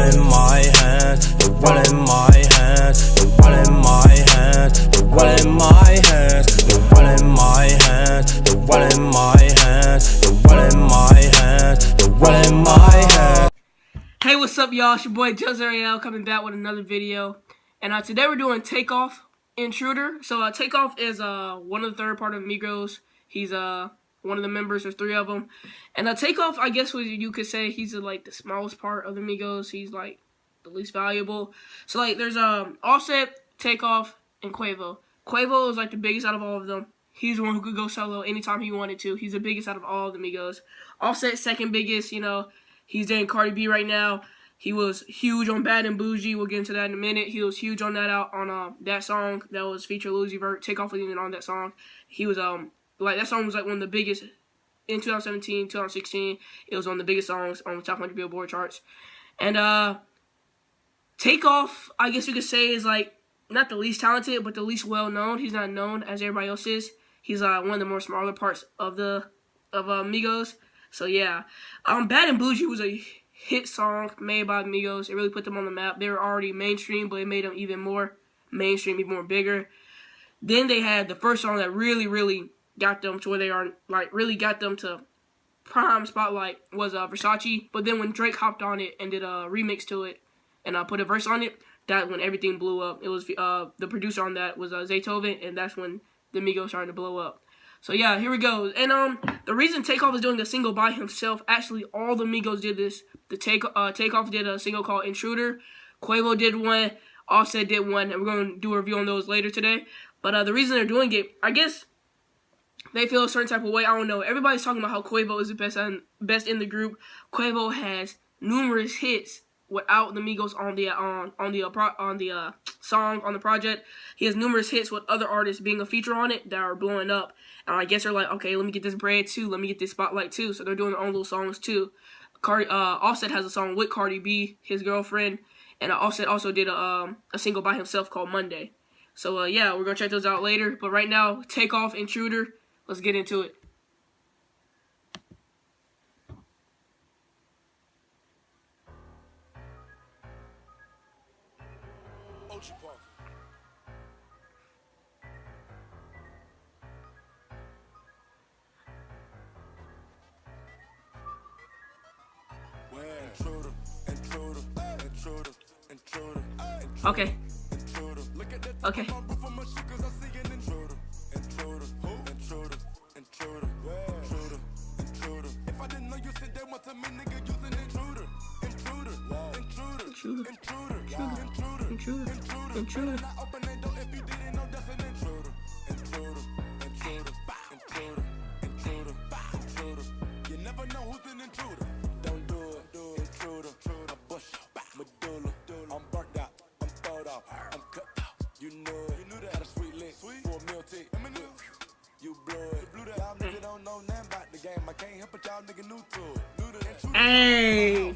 in my hands, the world in my hands, the world in my hands, the world in my hands, the world in my hands, the world in my hands, the world in my hands, the world in my hands. Hey, what's up, y'all? It's your boy Jose Ariel coming back with another video. And today we're doing Takeoff, Intruder. So Takeoff is one of the third part of Migos. He's one of the members. There's 3 of them. And Takeoff, I guess what you could say, he's like the smallest part of the Migos. He's like the least valuable. So like there's Offset, Takeoff, and Quavo. Quavo is like the biggest out of all of them. He's the one who could go solo anytime he wanted to. He's the biggest out of all of the Migos. Offset, second biggest, you know. He's dating Cardi B right now. He was huge on Bad and Bougie. We'll get into that in a minute. He was huge on that that song that was featured Lil Uzi Vert. Takeoff was even on that song. He was like that song was like one of the biggest in 2017, 2016. It was one of the biggest songs on the top 100 Billboard charts. And Takeoff, I guess you could say, is like not the least talented, but the least well known. He's not known as everybody else is. He's one of the more smaller parts of Migos. So yeah, Bad and Bougie was a hit song made by Migos. It really put them on the map. They were already mainstream, but it made them even more mainstream, even more bigger. Then they had the first song that really got them to where they are, like really got them to prime spotlight was Versace. But then when Drake hopped on it and did a remix to it and put a verse on it, that's when everything blew up. It was the producer on that was Zaytoven, and that's when the Migos started to blow up. So yeah, here we go. And the reason Takeoff is doing a single by himself, actually all the Migos did this. The Takeoff did a single called Intruder. Quavo did one. Offset did one, and we're going to do a review on those later today. But the reason they're doing it, I guess they feel a certain type of way. I don't know. Everybody's talking about how Quavo is the best in the group. Quavo has numerous hits without the Migos on the song on the project. He has numerous hits with other artists being a feature on it that are blowing up. And I guess they're like, okay, let me get this bread too. Let me get this spotlight too. So they're doing their own little songs too. Offset has a song with Cardi B, his girlfriend, and Offset also did a single by himself called Monday. So yeah, we're gonna check those out later. But right now, Takeoff, Intruder. Let's get into it. Okay. Okay. Intruder. You never know who's an intruder. Don't do it. Intruder. I bust medulla. I'm burnt out. I'm thawed out. I'm cut out. You know it. Got a sweet lick for a meal tick. You blow it. Y'all niggas don't know nothing about the game. I can't help it. Y'all niggas new to it. Hey.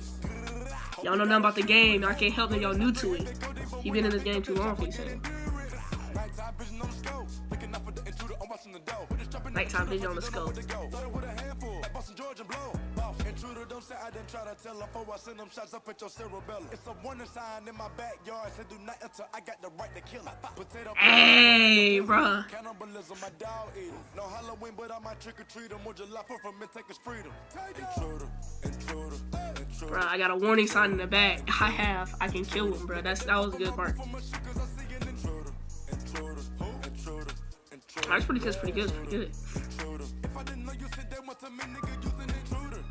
Y'all know nothing about the game. I can't help that y'all new to it. He been in this game too long, he said. Nighttime vision on the scope. Intruder, don't say I didn't try to tell her before I send them shots up at your cerebellum. It's a warning sign in my backyard. Say do not enter. I got the right to kill her. Potato. Hey, bruh. Cannibalism, my dog eat. No Halloween, but I might trick or treat him. Would you laugh from it, take his freedom? Intruder. Bruh, I got a warning sign in the back. I can kill him, bruh. That was a good part. That's pretty good. Pretty good. If I didn't know you said that once a minute, nigga, using intruder.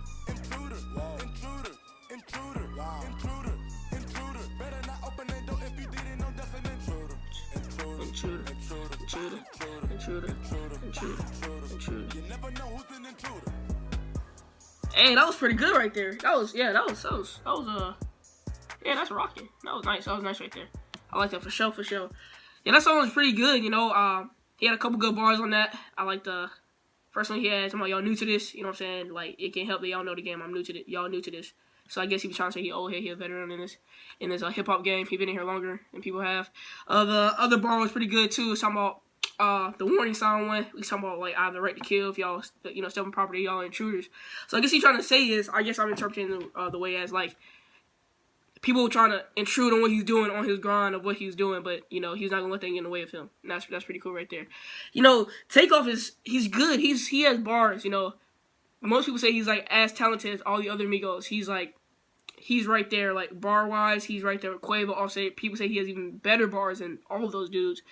Better not open that door if you didn't know that's an intruder. Intruder. You never know who's an intruder. Hey, that was pretty good right there. That was yeah, that's rocking. That was nice. That was nice right there. I like that for sure. Yeah, that song was pretty good, you know. He had a couple good bars on that. I like the first one he had. Some of y'all new to this, you know what I'm saying? Like, it can't help that y'all know the game. I'm new to it. Y'all new to this. So I guess he was trying to say he old head, he a veteran in this hip hop game. He been in here longer than people have. The other bar was pretty good too. It's talking about the warning sign one. We talking about like I have the right to kill if y'all stealing property, y'all intruders. So I guess he's trying to say is, I guess I'm interpreting the way as like people trying to intrude on what he's doing, on his grind of what he's doing, but, you know, he's not gonna let that get in the way of him. And that's pretty cool right there. You know, Takeoff he's good. He has bars, you know. Most people say he's, like, as talented as all the other Migos. He's right there, like, bar-wise. He's right there with Quavo. Also, people say he has even better bars than all of those dudes.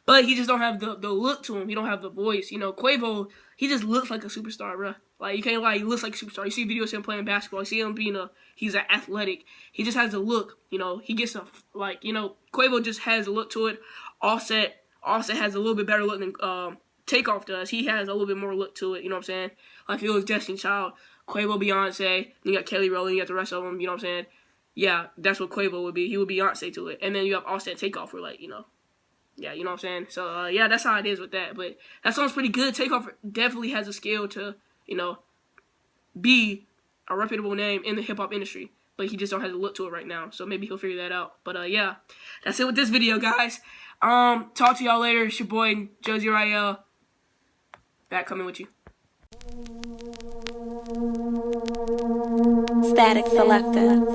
But he just don't have the look to him. He don't have the voice. You know, Quavo, he just looks like a superstar, bro. Like, you can't lie, he looks like a superstar. You see videos of him playing basketball. You see him being he's an athletic. He just has a look, you know. He gets like, you know, Quavo just has a look to it. Offset has a little bit better look than Takeoff does. He has a little bit more look to it, you know what I'm saying? Like, if it was Destiny's Child, Quavo, Beyonce, you got Kelly Rowland, you got the rest of them, you know what I'm saying? Yeah, that's what Quavo would be. He would be Beyonce to it. And then you have Offset, Takeoff, for, like, you know. Yeah, you know what I'm saying? So, yeah, that's how it is with that. But that song's pretty good. Takeoff definitely has a skill to, you know, be a reputable name in the hip-hop industry. But he just don't have the look to it right now. So maybe he'll figure that out. But, yeah, that's it with this video, guys. Talk to y'all later. It's your boy, Josie Rael. Back coming with you. Static Selector.